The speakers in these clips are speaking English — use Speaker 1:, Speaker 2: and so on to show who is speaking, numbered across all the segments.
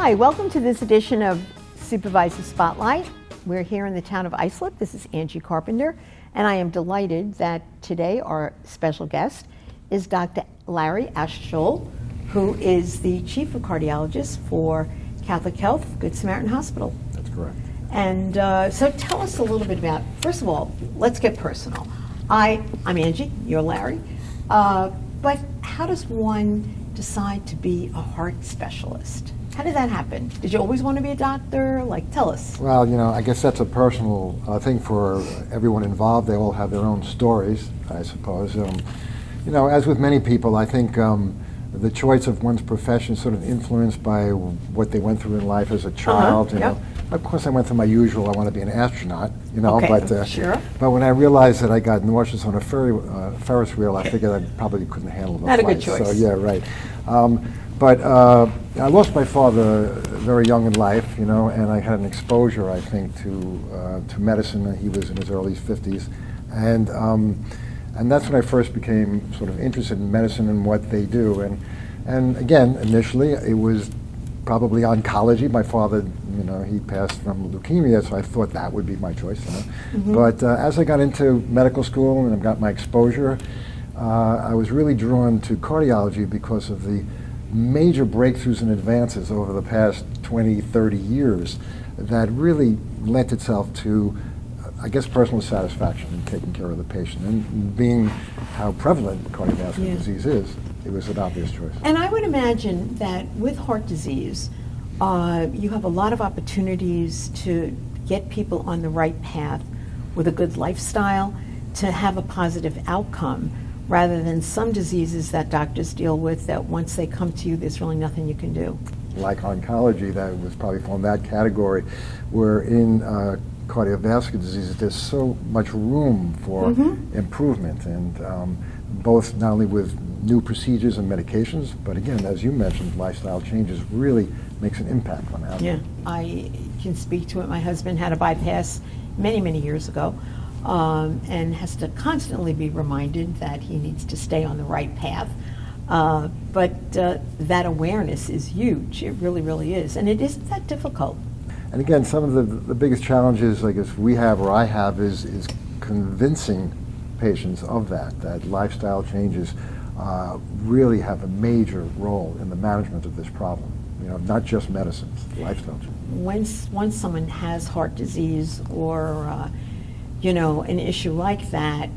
Speaker 1: Hi, welcome to this edition of Supervisor Spotlight. We're here in the town of Islip. This is Angie Carpenter, and I am delighted that today our special guest is Dr. Larry Altschul, who is the Chief of Cardiologist for Catholic Health, Good Samaritan Hospital.
Speaker 2: That's correct.
Speaker 1: And so tell us a little bit about, first of all, let's get personal. I'm Angie, you're Larry, but how does one decide to be a heart specialist? How did that happen? Did you always want to be a doctor? Like, tell us.
Speaker 2: Well, I guess that's a personal thing for everyone involved. They all have their own stories, I suppose. As with many people, I think the choice of one's profession is sort of influenced by what they went through in life as a child.
Speaker 1: Yep.
Speaker 2: Of course, I went through my usual, I want to be an astronaut,
Speaker 1: Okay,
Speaker 2: but,
Speaker 1: sure.
Speaker 2: But when I realized that I got nauseous on a Ferris wheel, I figured I probably couldn't handle the
Speaker 1: Not
Speaker 2: flight.
Speaker 1: a good choice.
Speaker 2: So, yeah, right. But I lost my father very young in life, and I had an exposure, I think, to medicine. He was in his early 50s. And that's when I first became sort of interested in medicine and what they do. And again, initially, it was probably oncology. My father, he passed from leukemia, so I thought that would be my choice.
Speaker 1: Mm-hmm.
Speaker 2: But as I got into medical school and I got my exposure, I was really drawn to cardiology because of the major breakthroughs and advances over the past 20, 30 years that really lent itself to, I guess, personal satisfaction in taking care of the patient. And being how prevalent cardiovascular disease is, it was an obvious choice.
Speaker 1: And I would imagine that with heart disease, you have a lot of opportunities to get people on the right path with a good lifestyle to have a positive outcome, rather than some diseases that doctors deal with that once they come to you, there's really nothing you can do.
Speaker 2: Like oncology, that was probably fall in that category, where in cardiovascular diseases, there's so much room for improvement, and both not only with new procedures and medications, but again, as you mentioned, lifestyle changes really makes an impact on outcome.
Speaker 1: Yeah, I can speak to it. My husband had a bypass many, many years ago, and has to constantly be reminded that he needs to stay on the right path. But that awareness is huge. It really, really is. And it isn't that difficult.
Speaker 2: And again, some of the biggest challenges, I guess, we have or I have is convincing patients of that lifestyle changes really have a major role in the management of this problem. Not just medicines, lifestyle changes.
Speaker 1: Once someone has heart disease or an issue like that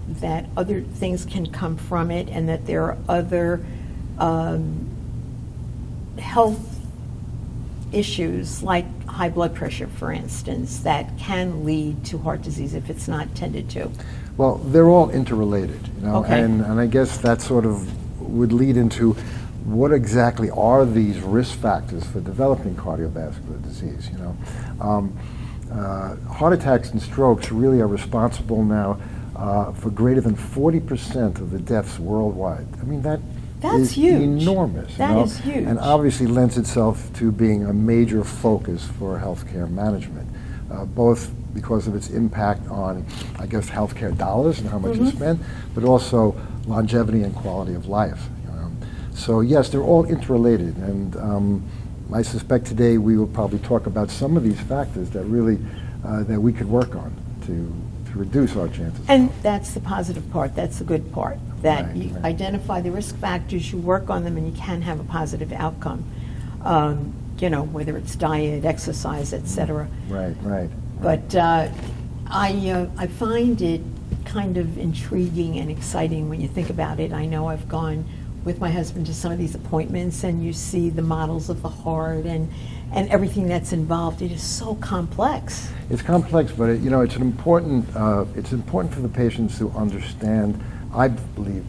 Speaker 1: other things can come from it, and that there are other health issues like high blood pressure, for instance, that can lead to heart disease if it's not tended to.
Speaker 2: Well, they're all interrelated,
Speaker 1: Okay.
Speaker 2: and I guess that sort of would lead into what exactly are these risk factors for developing cardiovascular disease. Heart attacks and strokes really are responsible now for greater than 40% of the deaths worldwide. I mean, that's is
Speaker 1: huge.
Speaker 2: Enormous.
Speaker 1: That is huge.
Speaker 2: And obviously lends itself to being a major focus for healthcare management, both because of its impact on, I guess, healthcare dollars and how much is spent, but also longevity and quality of life. So yes, they're all interrelated, and I suspect today we will probably talk about some of these factors that really that we could work on to reduce our chances.
Speaker 1: And that's the positive part. That's the good part. That
Speaker 2: Right,
Speaker 1: you
Speaker 2: right.
Speaker 1: identify the risk factors, you work on them, and you can have a positive outcome. Whether it's diet, exercise, etc.
Speaker 2: Right.
Speaker 1: But I find it kind of intriguing and exciting when you think about it. I know I've gone with my husband to some of these appointments, and you see the models of the heart and everything that's involved. It is so complex.
Speaker 2: It's complex, but it's important for the patients to understand, I believe,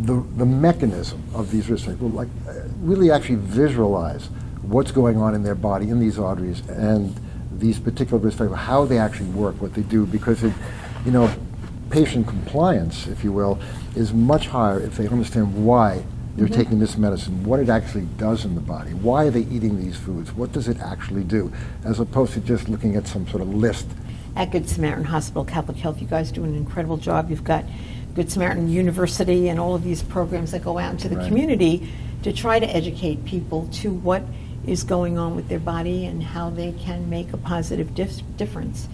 Speaker 2: the mechanism of these risk factors. Like really actually visualize what's going on in their body, in these arteries, and these particular risk factors, how they actually work, what they do, because patient compliance, if you will, is much higher if they understand why they're taking this medicine, what it actually does in the body, why are they eating these foods, what does it actually do, as opposed to just looking at some sort of list.
Speaker 1: At Good Samaritan Hospital, Catholic Health, you guys do an incredible job. You've got Good Samaritan University and all of these programs that go out into the community to try to educate people to what is going on with their body and how they can make a positive difference.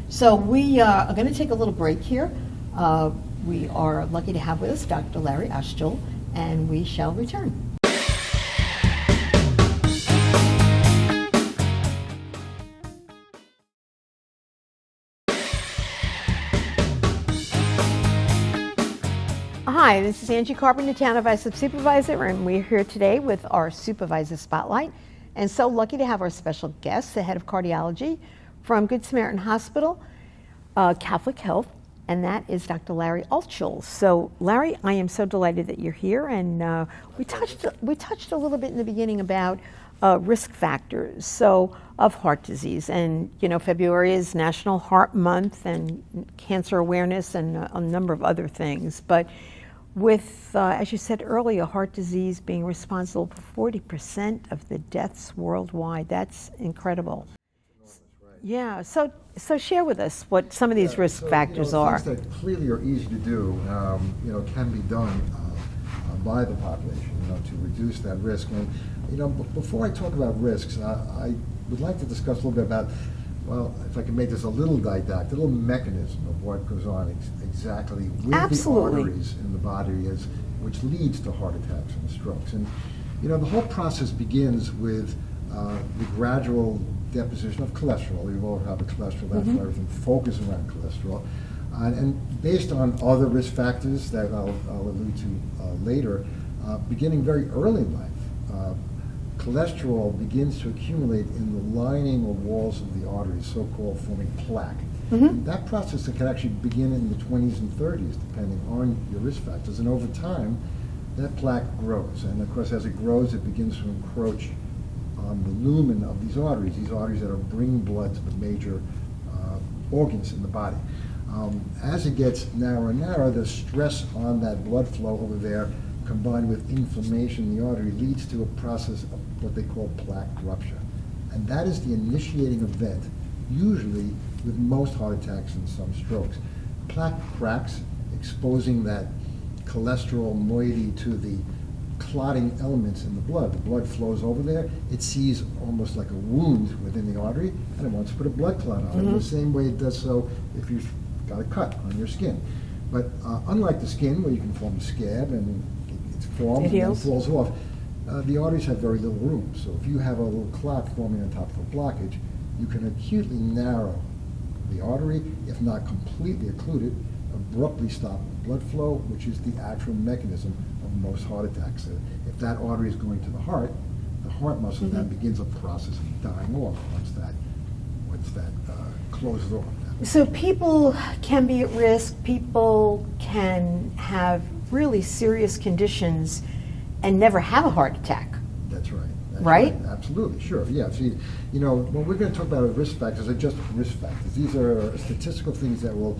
Speaker 1: So we are going to take a little break here. We are lucky to have with us Dr. Larry Altschul, and we shall return. Hi, this is Angie Carpenter, Town of Islip Supervisor, and we're here today with our Supervisor Spotlight. And so lucky to have our special guest, the head of cardiology from Good Samaritan Hospital, Catholic Health, and that is Dr. Larry Altschul. So Larry, I am so delighted that you're here, and we touched a little bit in the beginning about risk factors of heart disease. And you know, February is National Heart Month and cancer awareness and a number of other things. But with, as you said earlier, heart disease being responsible for 40% of the deaths worldwide, that's incredible. Yeah, so share with us what some of these risk factors are.
Speaker 2: Things that clearly are easy to do, can be done by the population, to reduce that risk. And, before I talk about risks, I would like to discuss a little bit about, well, if I can make this a little didactic, a little mechanism of what goes on exactly with
Speaker 1: Absolutely.
Speaker 2: the arteries in the body, which leads to heart attacks and strokes. And, the whole process begins with the gradual deposition of cholesterol. We all have a cholesterol, that's why everything focuses around cholesterol. And based on other risk factors that I'll allude to later, beginning very early in life, cholesterol begins to accumulate in the lining or walls of the arteries, so-called forming plaque. That process can actually begin in the 20s and 30s, depending on your risk factors. And over time, that plaque grows. And of course, as it grows, it begins to encroach on the lumen of these arteries that are bringing blood to the major organs in the body. As it gets narrower and narrower, the stress on that blood flow over there, combined with inflammation in the artery, leads to a process of what they call plaque rupture. And that is the initiating event, usually with most heart attacks and some strokes. Plaque cracks, exposing that cholesterol moiety to the clotting elements in the blood. The blood flows over there. It sees almost like a wound within the artery, and it wants to put a blood clot on it, in the same way it does so if you've got a cut on your skin. But unlike the skin, where you can form a scab and it's formed and then falls off, the arteries have very little room. So if you have a little clot forming on top of a blockage, you can acutely narrow the artery, if not completely occlude it, abruptly stop blood flow, which is the actual mechanism of most heart attacks. If that artery is going to the heart muscle then begins a process of dying off once that closes off.
Speaker 1: So people can be at risk, people can have really serious conditions and never have a heart attack.
Speaker 2: That's right.
Speaker 1: Right?
Speaker 2: Absolutely, sure. Yeah. See, when we're going to talk about risk factors, they're just risk factors. These are statistical things that will,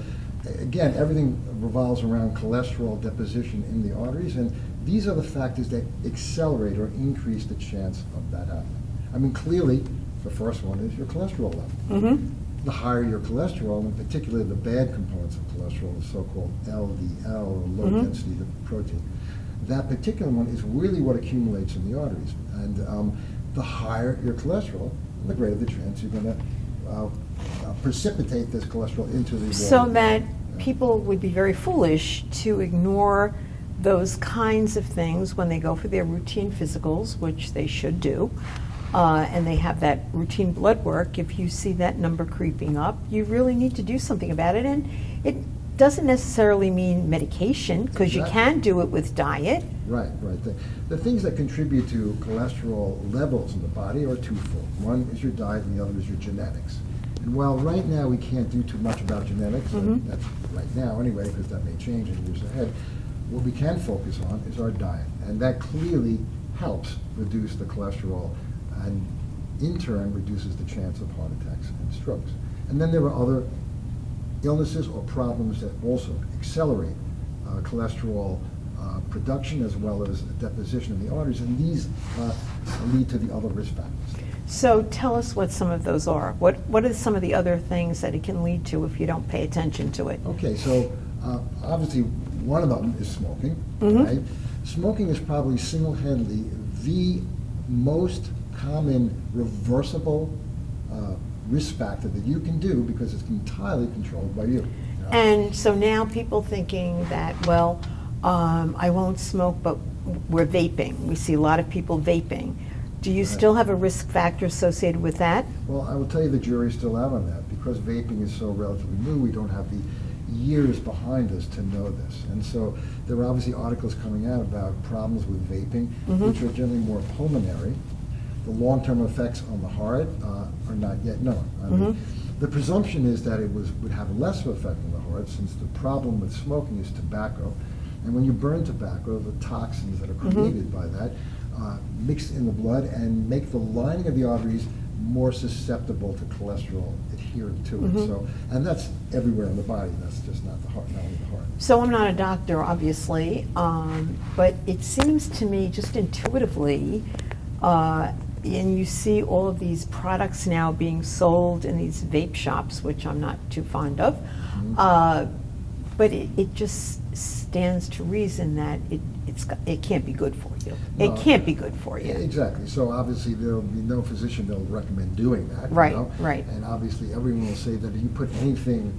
Speaker 2: again, everything revolves around cholesterol deposition in the arteries, and these are the factors that accelerate or increase the chance of that happening. I mean, clearly, the first one is your cholesterol level. The higher your cholesterol, and particularly the bad components of cholesterol, the so-called LDL, or low-density protein, that particular one is really what accumulates in the arteries. And the higher your cholesterol, the greater the chance you're going to precipitate this cholesterol into the water.
Speaker 1: So that people would be very foolish to ignore those kinds of things when they go for their routine physicals, which they should do, and they have that routine blood work. If you see that number creeping up, you really need to do something about it. And it doesn't necessarily mean medication, because you can do it with diet.
Speaker 2: Right. The things that contribute to cholesterol levels in the body are twofold. One is your diet, and the other is your genetics. And while right now we can't do too much about genetics, and that's right now anyway, because that may change in years ahead, what we can focus on is our diet. And that clearly helps reduce the cholesterol and in turn reduces the chance of heart attacks and strokes. And then there are other illnesses or problems that also accelerate cholesterol production as well as deposition in the arteries, and these lead to the other risk factors.
Speaker 1: So tell us what some of those are. What are some of the other things that it can lead to if you don't pay attention to it?
Speaker 2: Okay, so obviously one of them is smoking. Right? Smoking is probably single-handedly the most common reversible risk factor that you can do because it's entirely controlled by you. know?
Speaker 1: And so now people thinking that, well, I won't smoke, but we're vaping. We see a lot of people vaping. Do you still have a risk factor associated with that?
Speaker 2: Well, I will tell you the jury's still out on that. Because vaping is so relatively new, we don't have the years behind us to know this. And so there are obviously articles coming out about problems with vaping, which are generally more pulmonary. The long-term effects on the heart are not yet known. I mean, the presumption is that it would have less of an effect on the heart, since the problem with smoking is tobacco. And when you burn tobacco, the toxins that are created by that mix in the blood and make the lining of the arteries more susceptible to cholesterol adhering to it. So, and that's everywhere in the body. That's just not the heart, not only the heart.
Speaker 1: So I'm not a doctor, obviously, but it seems to me just intuitively, and you see all of these products now being sold in these vape shops, which I'm not too fond of, but it just stands to reason that it can't be good for you.
Speaker 2: No,
Speaker 1: it can't be good for you.
Speaker 2: Exactly. So obviously there'll be no physician that'll recommend doing that.
Speaker 1: Right,
Speaker 2: you know?
Speaker 1: right.
Speaker 2: And obviously everyone will say that if you put anything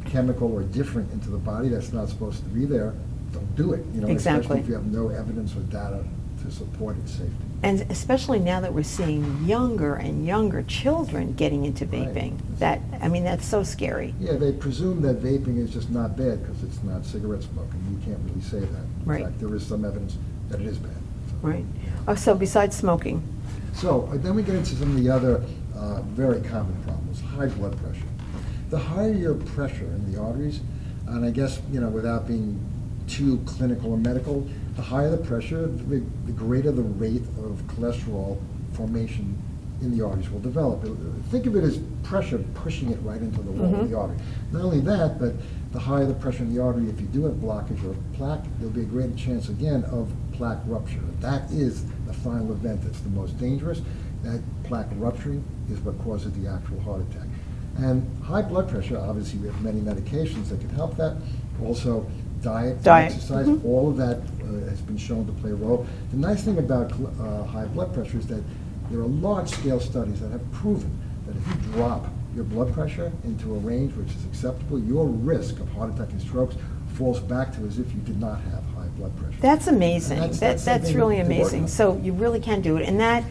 Speaker 2: chemical or different into the body that's not supposed to be there, don't do it. You know,
Speaker 1: Exactly.
Speaker 2: Especially if you have no evidence or data to support its safety.
Speaker 1: And especially now that we're seeing younger and younger children getting into
Speaker 2: Right.
Speaker 1: vaping, that's so scary.
Speaker 2: Yeah, they presume that vaping is just not bad because it's not cigarette smoking. You can't really say that. In
Speaker 1: Right.
Speaker 2: fact, there is some evidence that it is bad. So,
Speaker 1: Right. So besides smoking,
Speaker 2: So then we get into some of the other very common problems, high blood pressure. The higher your pressure in the arteries, and I guess, without being too clinical or medical, the higher the pressure, the greater the rate of cholesterol formation in the arteries will develop. Think of it as pressure pushing it right into the wall of the artery. Not only that, but the higher the pressure in the artery, if you do have blockage or plaque, there'll be a greater chance again of plaque rupture. That is the final event that's the most dangerous. That plaque rupturing is what causes the actual heart attack. And high blood pressure, obviously we have many medications that can help that. Also, diet. Exercise, all of that has been shown to play a role. The nice thing about high blood pressure is that there are large-scale studies that have proven that if you drop your blood pressure into a range which is acceptable, your risk of heart attack and strokes falls back to as if you did not have high blood pressure.
Speaker 1: that's amazing.
Speaker 2: And
Speaker 1: That's really amazing. So you really can do it. And that,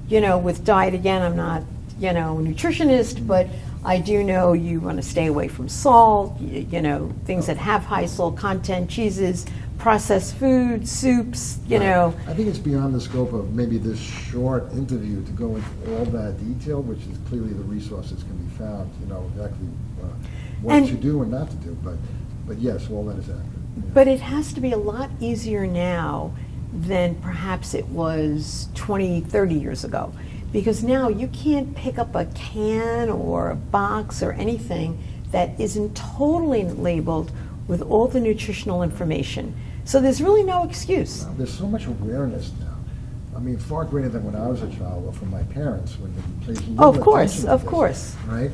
Speaker 1: with diet, again, I'm not, a nutritionist, but I do know you want to stay away from salt, things that have high salt content, cheeses, processed foods, soups,
Speaker 2: I think it's beyond the scope of maybe this short interview to go into all that detail, which is clearly the resources can be found, exactly what to do and not to do. But yes, all that is accurate. Yeah.
Speaker 1: But it has to be a lot easier now than perhaps it was 20, 30 years ago. Because now you can't pick up a can or a box or anything that isn't totally labeled with all the nutritional information. So there's really no excuse.
Speaker 2: There's so much awareness now. I mean, far greater than when I was a child or from my parents when they played little
Speaker 1: Of course,
Speaker 2: attention to
Speaker 1: of
Speaker 2: this,
Speaker 1: course.
Speaker 2: Right?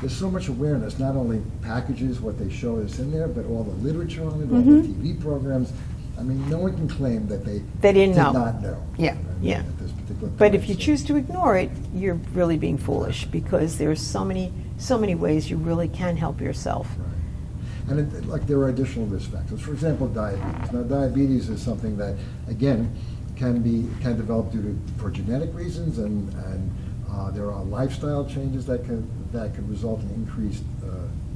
Speaker 2: There's so much awareness, not only packages, what they show us in there, but all the literature on it, all the TV programs. I mean, no one can claim that they
Speaker 1: didn't
Speaker 2: did
Speaker 1: know.
Speaker 2: not know.
Speaker 1: Yeah, yeah.
Speaker 2: At this particular
Speaker 1: But
Speaker 2: time.
Speaker 1: if you choose to ignore it, you're really being foolish because there's so many ways you really can help yourself.
Speaker 2: Right. And there are additional risk factors. For example, diabetes. Now, diabetes is something that, again, can develop for genetic reasons, and there are lifestyle changes that could result in increased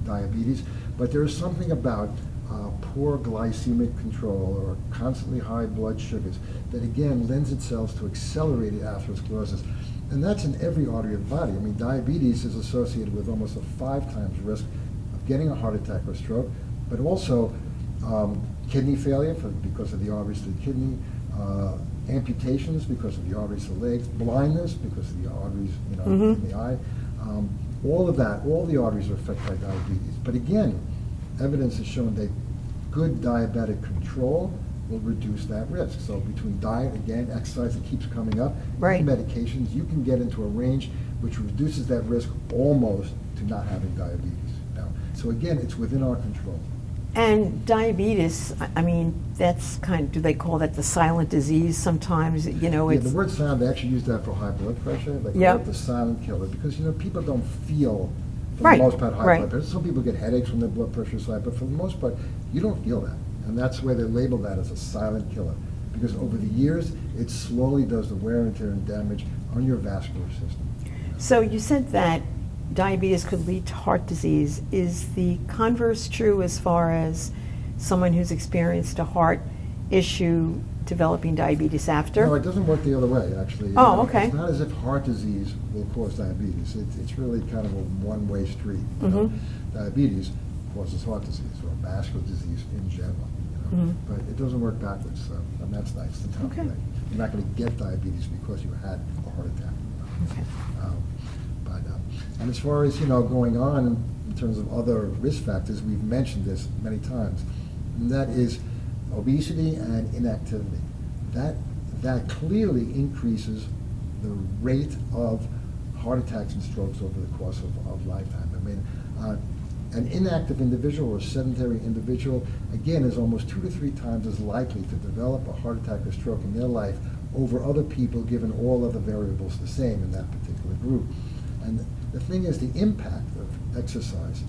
Speaker 2: diabetes. But there is something about poor glycemic control or constantly high blood sugars that again lends itself to accelerated atherosclerosis. And that's in every artery of the body. I mean, diabetes is associated with almost a 5 times risk of getting a heart attack or stroke, but also kidney failure because of the arteries to the kidney, amputations because of the arteries to the legs, blindness because of the arteries in the eye. All of that, all the arteries are affected by diabetes. But again, evidence has shown that good diabetic control will reduce that risk. So between diet, again, exercise that keeps coming up,
Speaker 1: Right.
Speaker 2: and medications, you can get into a range which reduces that risk almost to not having diabetes. Now, so again, it's within our control.
Speaker 1: And diabetes, I mean, that's kind of, do they call that the silent disease sometimes? You know,
Speaker 2: Yeah,
Speaker 1: it's...
Speaker 2: the word silent, they actually use that for high blood pressure. They call
Speaker 1: Yep.
Speaker 2: it the silent killer because, people don't feel, for
Speaker 1: Right,
Speaker 2: the most part, high
Speaker 1: right.
Speaker 2: blood pressure. Some people get headaches when their blood pressure is high, but for the most part, you don't feel that. And that's where they label that as a silent killer. Because over the years, it slowly does the wear and tear and damage on your vascular system.
Speaker 1: So you said that diabetes could lead to heart disease. Is the converse true as far as someone who's experienced a heart issue developing diabetes after?
Speaker 2: No, it doesn't work the other way, actually.
Speaker 1: Oh, okay.
Speaker 2: It's not as if heart disease will cause diabetes. It's really kind of a one-way street. Diabetes causes heart disease or vascular disease in general. But it doesn't work backwards, and that's nice to tell you.
Speaker 1: Okay.
Speaker 2: You're not going to get diabetes because you had a heart attack.
Speaker 1: Okay.
Speaker 2: And as far as, going on in terms of other risk factors, we've mentioned this many times, and that is obesity and inactivity. That clearly increases the rate of heart attacks and strokes over the course of lifetime. I mean, an inactive individual or a sedentary individual, again, is almost 2 to 3 times as likely to develop a heart attack or stroke in their life over other people, given all other variables the same in that particular group. And the thing is, the impact of exercise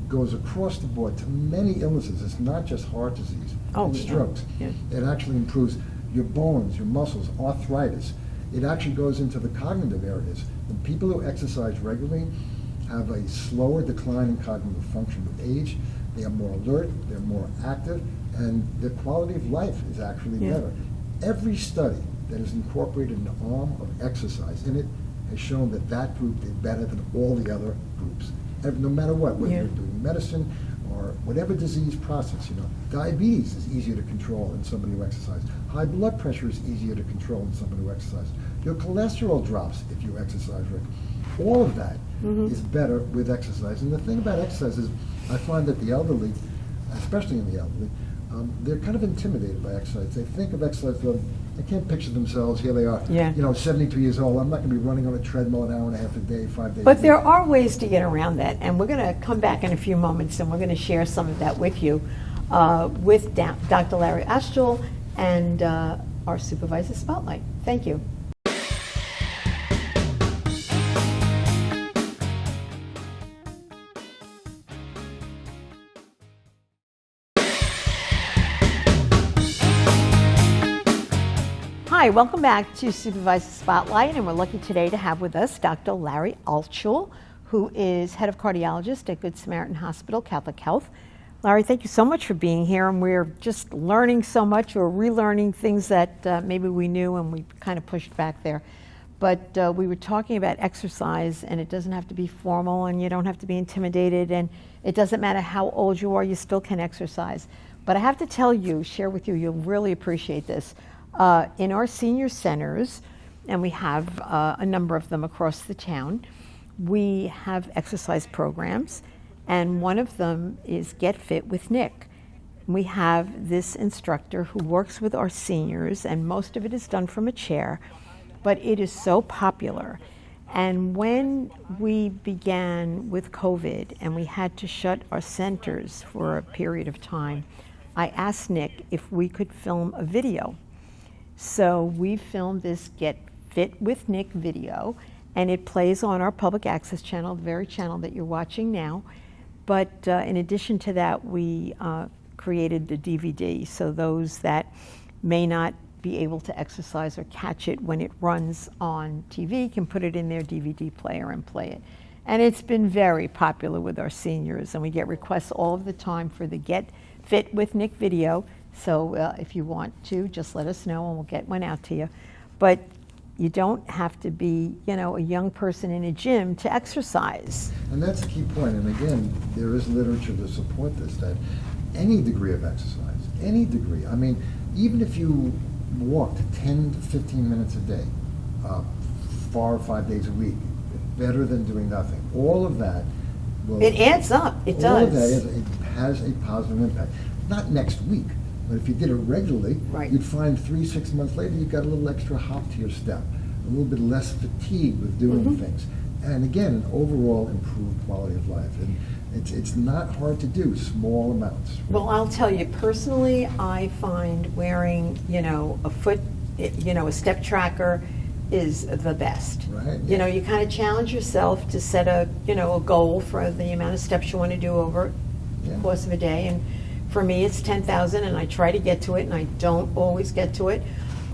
Speaker 2: goes across the board to many illnesses. It's not just heart disease and strokes.
Speaker 1: Yeah.
Speaker 2: It actually improves your bones, your muscles, arthritis. It actually goes into the cognitive areas. The people who exercise regularly have a slower decline in cognitive function with age. They are more alert, they're more active, and their quality of life is actually better. Every study that has incorporated an arm of exercise in it has shown that group did better than all the other groups. No matter what, whether you're doing medicine or whatever disease process, diabetes is easier to control in somebody who exercises. High blood pressure is easier to control in somebody who exercises. Your cholesterol drops if you exercise regularly. All of that is better with exercise. And the thing about exercise is I find that the elderly, especially in the elderly, they're kind of intimidated by exercise. They think of exercise, they can't picture themselves, here they are, 72 years old, I'm not going to be running on a treadmill an hour and a half a day, 5 days a
Speaker 1: But
Speaker 2: week.
Speaker 1: there are ways to get around that, and we're going to come back in a few moments and we're going to share some of that with you with Dr. Larry Altschul and our Supervisor Spotlight. Thank you. Hi, welcome back to Supervisor Spotlight, and we're lucky today to have with us Dr. Larry Altschul, who is head of cardiologist at Good Samaritan Hospital, Catholic Health. Larry, thank you so much for being here, and we're just learning so much or relearning things that maybe we knew and we kind of pushed back there. But we were talking about exercise, and it doesn't have to be formal, and you don't have to be intimidated, and it doesn't matter how old you are, you still can exercise. But I have to tell you, share with you, you'll really appreciate this. In our senior centers, and we have a number of them across the town, we have exercise programs, and one of them is Get Fit with Nick. We have this instructor who works with our seniors, and most of it is done from a chair, but it is so popular. And when we began with COVID and we had to shut our centers for a period of time, I asked Nick if we could film a video. So we filmed this Get Fit with Nick video, and it plays on our public access channel, the very channel that you're watching now. But in addition to that, we created the DVD, so those that may not be able to exercise or catch it when it runs on TV can put it in their DVD player and play it. And it's been very popular with our seniors, and we get requests all of the time for the Get Fit with Nick video. So if you want to, just let us know and we'll get one out to you. But you don't have to be, a young person in a gym to exercise.
Speaker 2: And that's the key point. And again, there is literature to support this, that any degree of exercise, any degree, I mean, even if you walked 10 to 15 minutes a day, 4 or 5 days a week, better than doing nothing. All of that will...
Speaker 1: It adds up. It does.
Speaker 2: All of that, it has a positive impact. Not next week. But if you did it regularly, you'd find 3-6 months later you've got a little extra hop to your step, a little bit less fatigue with doing things. And again, an overall improved quality of life. It's not hard to do, small amounts.
Speaker 1: Well, I'll tell you, personally, I find wearing, a step tracker is the best.
Speaker 2: Right.
Speaker 1: You kind of challenge yourself to set a goal for the amount of steps you want to do over the course of a day. And for me, it's 10,000, and I try to get to it, and I don't always get to it.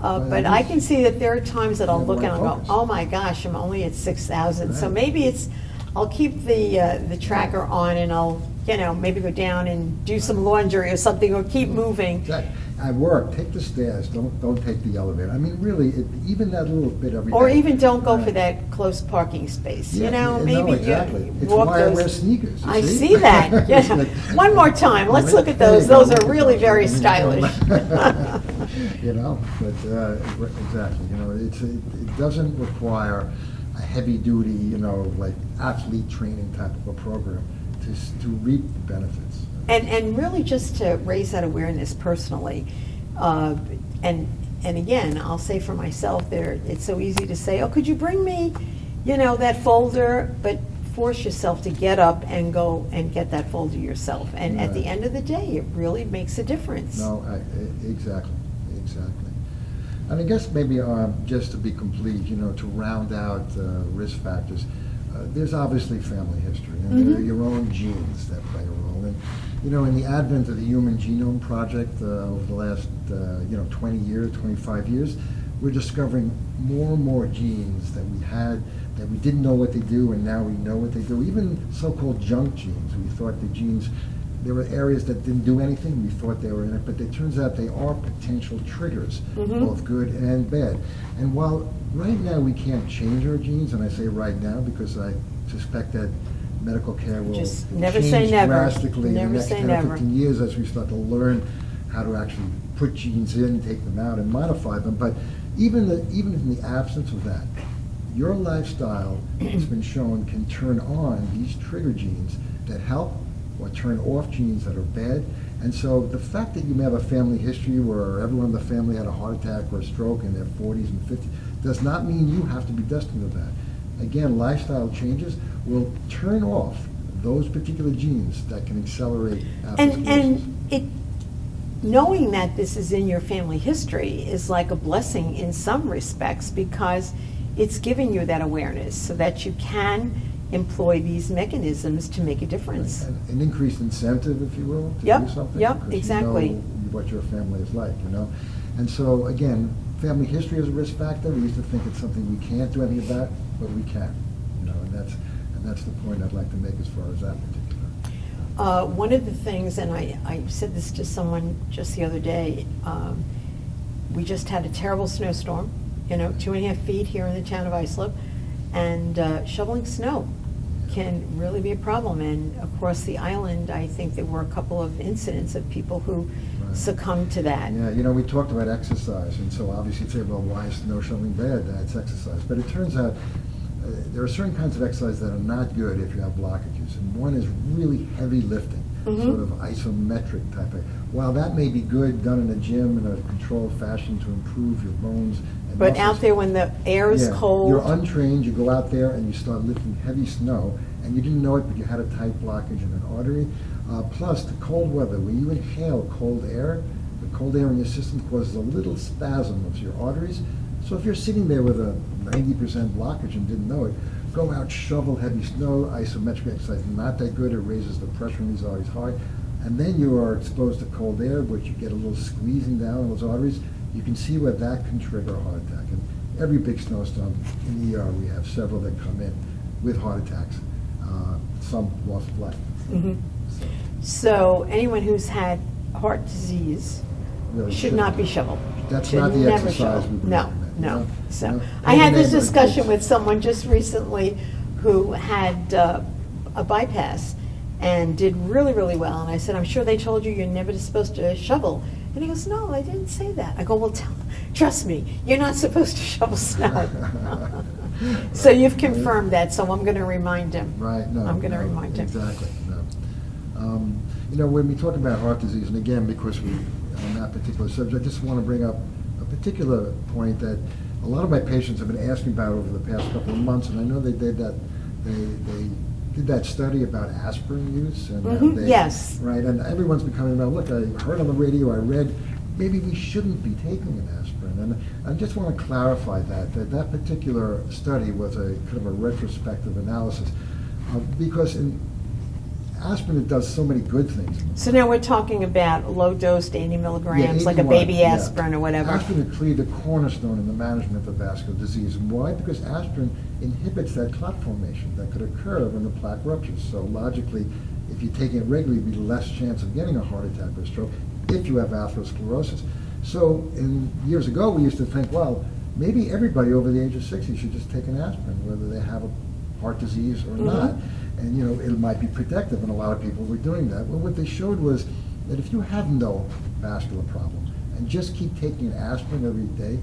Speaker 1: But I can see that there are times that I'll look and I'll go, oh my gosh, I'm only at 6,000.
Speaker 2: Right.
Speaker 1: So maybe I'll keep the tracker on, and I'll maybe go down and do some laundry or something, or keep moving.
Speaker 2: Exactly. At work, take the stairs. Don't take the elevator. I mean, really, even that little bit every day.
Speaker 1: Or even don't go for that close parking space.
Speaker 2: Yeah,
Speaker 1: Maybe
Speaker 2: no, exactly.
Speaker 1: you
Speaker 2: It's
Speaker 1: walk
Speaker 2: why
Speaker 1: those.
Speaker 2: I wear sneakers.
Speaker 1: I
Speaker 2: see?
Speaker 1: see that. Yes. One more time. Let's look at those. Those are really very stylish.
Speaker 2: But exactly. It doesn't require a heavy duty, like athlete training type of a program to reap the benefits.
Speaker 1: And really just to raise that awareness personally. And again, I'll say for myself, it's so easy to say, oh, could you bring me, that folder? But force yourself to get up and go and get that folder yourself. And at the end of the day, it really makes a difference.
Speaker 2: No, exactly. And I guess maybe just to be complete, to round out risk factors, there's obviously family history, and there are your own genes that play a role. And in the advent of the Human Genome Project over the last 20 years, 25 years, we're discovering more and more genes that we didn't know what they do, and now we know what they do. Even so-called junk genes. We thought the genes, there were areas that didn't do anything. We thought they were in it, but it turns out they are potential triggers, both good and bad. And while right now we can't change our genes, and I say right now because I suspect that medical care will
Speaker 1: Just never
Speaker 2: change
Speaker 1: say never.
Speaker 2: drastically in the
Speaker 1: Never
Speaker 2: next
Speaker 1: say
Speaker 2: 10
Speaker 1: never.
Speaker 2: or 15 years as we start to learn how to actually put genes in, take them out, and modify them. But even in the absence of that, your lifestyle has been shown can turn on these trigger genes that help or turn off genes that are bad. And so the fact that you may have a family history where everyone in the family had a heart attack or a stroke in their 40s and 50s does not mean you have to be destined to that. Again, lifestyle changes will turn off those particular genes that can accelerate atherosclerosis.
Speaker 1: And knowing that this is in your family history is like a blessing in some respects, because it's giving you that awareness so that you can employ these mechanisms to make a difference.
Speaker 2: An increased incentive, if you will, to
Speaker 1: Yep,
Speaker 2: do something.
Speaker 1: yep,
Speaker 2: because
Speaker 1: exactly.
Speaker 2: You know what your family is like, And so, again, family history is a risk factor. We used to think it's something we can't do anything about, but we can. And that's the point I'd like to make as far as that particular.
Speaker 1: One of the things, and I said this to someone just the other day, we just had a terrible snowstorm, 2.5 feet here in the town of Islip, and shoveling snow can really be a problem. And across the island, I think there were a couple of incidents of people who succumbed to that.
Speaker 2: Yeah, we talked about exercise, and so obviously you'd say, well, why is snow shoveling bad? That's exercise. But it turns out there are certain kinds of exercise that are not good if you have blockages. And one is really heavy lifting, sort of isometric type of. While that may be good done in a gym in a controlled fashion to improve your bones and
Speaker 1: But
Speaker 2: muscles,
Speaker 1: out there when the air is cold.
Speaker 2: You're untrained, you go out there and you start lifting heavy snow, and you didn't know it, but you had a tight blockage in an artery. Plus, the cold weather, when you inhale cold air, the cold air in your system causes a little spasm of your arteries. So if you're sitting there with a 90% blockage and didn't know it, go out, shovel heavy snow, isometric exercise, not that good. It raises the pressure in these arteries high. And then you are exposed to cold air, which you get a little squeezing down on those arteries. You can see where that can trigger a heart attack. And every big snowstorm in the ER, we have several that come in with heart attacks, some loss of life.
Speaker 1: So anyone who's had heart disease
Speaker 2: Really
Speaker 1: should not be shoveled.
Speaker 2: That's
Speaker 1: Should
Speaker 2: not the
Speaker 1: never
Speaker 2: exercise
Speaker 1: shovel.
Speaker 2: we
Speaker 1: No,
Speaker 2: recommend,
Speaker 1: no. So
Speaker 2: No.
Speaker 1: I had this
Speaker 2: Neighborhood
Speaker 1: discussion
Speaker 2: kids.
Speaker 1: with someone just recently who had a bypass and did really, really well. And I said, I'm sure they told you you're never supposed to shovel. And he goes, no, I didn't say that. I go, well, trust me, you're not supposed to shovel snow. So you've confirmed that, so I'm going to remind him.
Speaker 2: Right, no.
Speaker 1: I'm going to
Speaker 2: no,
Speaker 1: remind him.
Speaker 2: Exactly, no. When we talk about heart disease, and again, because we on that particular subject, I just want to bring up a particular point that a lot of my patients have been asking about over the past couple of months, and I know they did that. They did that study about aspirin use. And
Speaker 1: yes.
Speaker 2: Right, and everyone's becoming, well, look, I heard on the radio, I read, maybe we shouldn't be taking an aspirin. And I just want to clarify that particular study was a kind of a retrospective analysis, because in aspirin, it does so many good things.
Speaker 1: So now we're talking about low-dosed 80 milligrams,
Speaker 2: 80
Speaker 1: like a baby
Speaker 2: yeah.
Speaker 1: aspirin or whatever.
Speaker 2: Aspirin is clearly the cornerstone in the management of vascular disease. Why? Because aspirin inhibits that clot formation that could occur when the plaque ruptures. So logically, if you're taking it regularly, you'd be less chance of getting a heart attack or a stroke if you have atherosclerosis. So years ago, we used to think, well, maybe everybody over the age of 60 should just take an aspirin, whether they have a heart disease or not. And it might be protective, and a lot of people were doing that. Well, what they showed was that if you have no vascular problem and just keep taking aspirin every day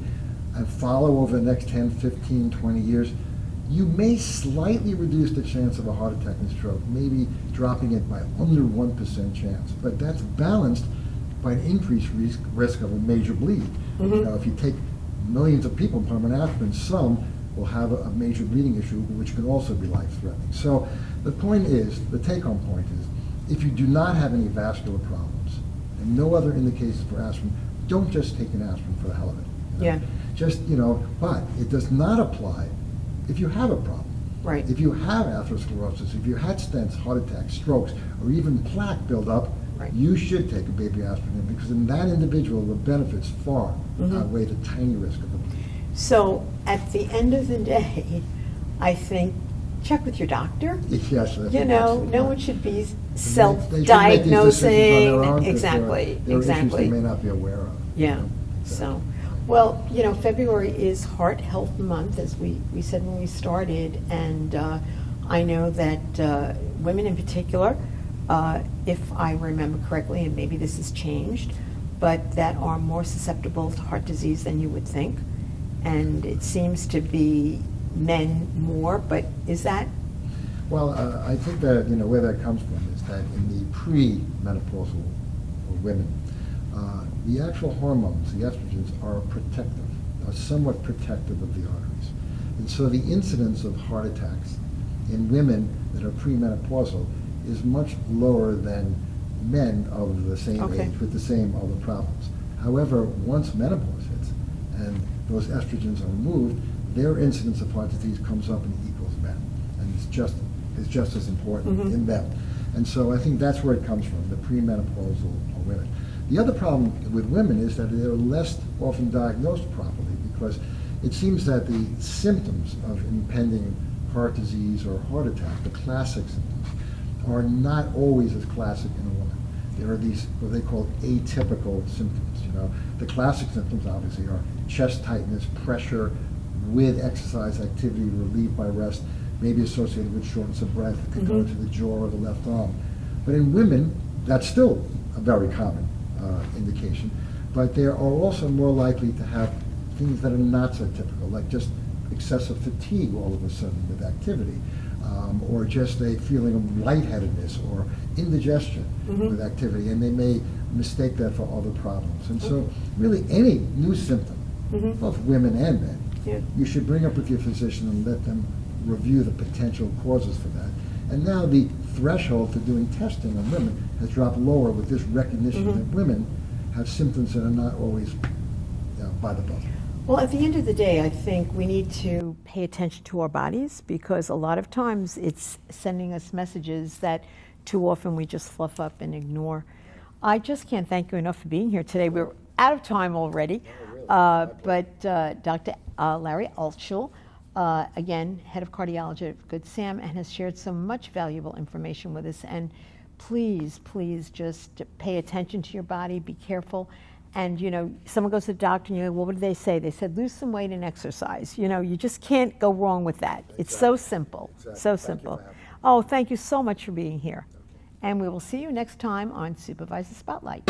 Speaker 2: and follow over the next 10, 15, 20 years, you may slightly reduce the chance of a heart attack and stroke, maybe dropping it by under 1% chance. But that's balanced by an increased risk of a major bleed. Now, if you take millions of people and put them on aspirin, some will have a major bleeding issue, which can also be life-threatening. So the point is, the take-home point is, if you do not have any vascular problems and no other indications for aspirin, don't just take an aspirin for the hell of it.
Speaker 1: Yeah.
Speaker 2: Just, but it does not apply if you have a problem.
Speaker 1: Right.
Speaker 2: If you have atherosclerosis, if you had stents, heart attacks, strokes, or even plaque buildup, you should take a baby aspirin, because in that individual, the benefits far outweigh the tiny risk of the bleed.
Speaker 1: So at the end of the day, I think check with your doctor.
Speaker 2: Yes,
Speaker 1: no one should be
Speaker 2: They shouldn't make these
Speaker 1: self-diagnosing.
Speaker 2: decisions on their own, 'cause
Speaker 1: Exactly,
Speaker 2: there are
Speaker 1: exactly.
Speaker 2: issues they may not be aware of.
Speaker 1: Yeah. So, well, February is Heart Health Month, as we said when we started, and I know that women in particular, if I remember correctly, and maybe this has changed, but that are more susceptible to heart disease than you would think. And it seems to be men more, but is that?
Speaker 2: Well, I think that, where that comes from is that in the pre-menopausal women, the actual hormones, the estrogens, are somewhat protective of the arteries. And so the incidence of heart attacks in women that are premenopausal is much lower than men of the same age with the same other problems. However, once menopause hits and those estrogens are removed, their incidence of heart disease comes up and equals men, and it's just as important in them. And so I think that's where it comes from, the premenopausal women. The other problem with women is that they're less often diagnosed properly, because it seems that the symptoms of impending heart disease or heart attack, the classic symptoms, are not always as classic in a woman. There are these, what they call atypical symptoms. The classic symptoms obviously are chest tightness, pressure with exercise activity relieved by rest, maybe associated with shortness of breath. It could go to the jaw or the left arm. But in women, that's still a very common indication. But they are also more likely to have things that are not so typical, like just excessive fatigue all of a sudden with activity, or just a feeling of lightheadedness or indigestion with activity, and they may mistake that for other problems. And so really any new symptom, both women and men, you should bring up with your physician and let them review the potential causes for that. And now the threshold for doing testing on women has dropped lower with this recognition that women have symptoms that are not always by the book.
Speaker 1: Well, at the end of the day, I think we need to pay attention to our bodies, because a lot of times it's sending us messages that too often we just fluff up and ignore. I just can't thank you enough for being here today. We're out of time already. But Dr. Larry Altschul, again, head of cardiology at Good Sam, and has shared some much valuable information with us. And please, please just pay attention to your body, be careful. And, someone goes to the doctor and you go, well, what did they say? They said, lose some weight and exercise. You just can't go wrong with that. Exactly. It's so simple, so simple. Oh, thank you so much for being here. And we will see you next time on Supervisor Spotlight.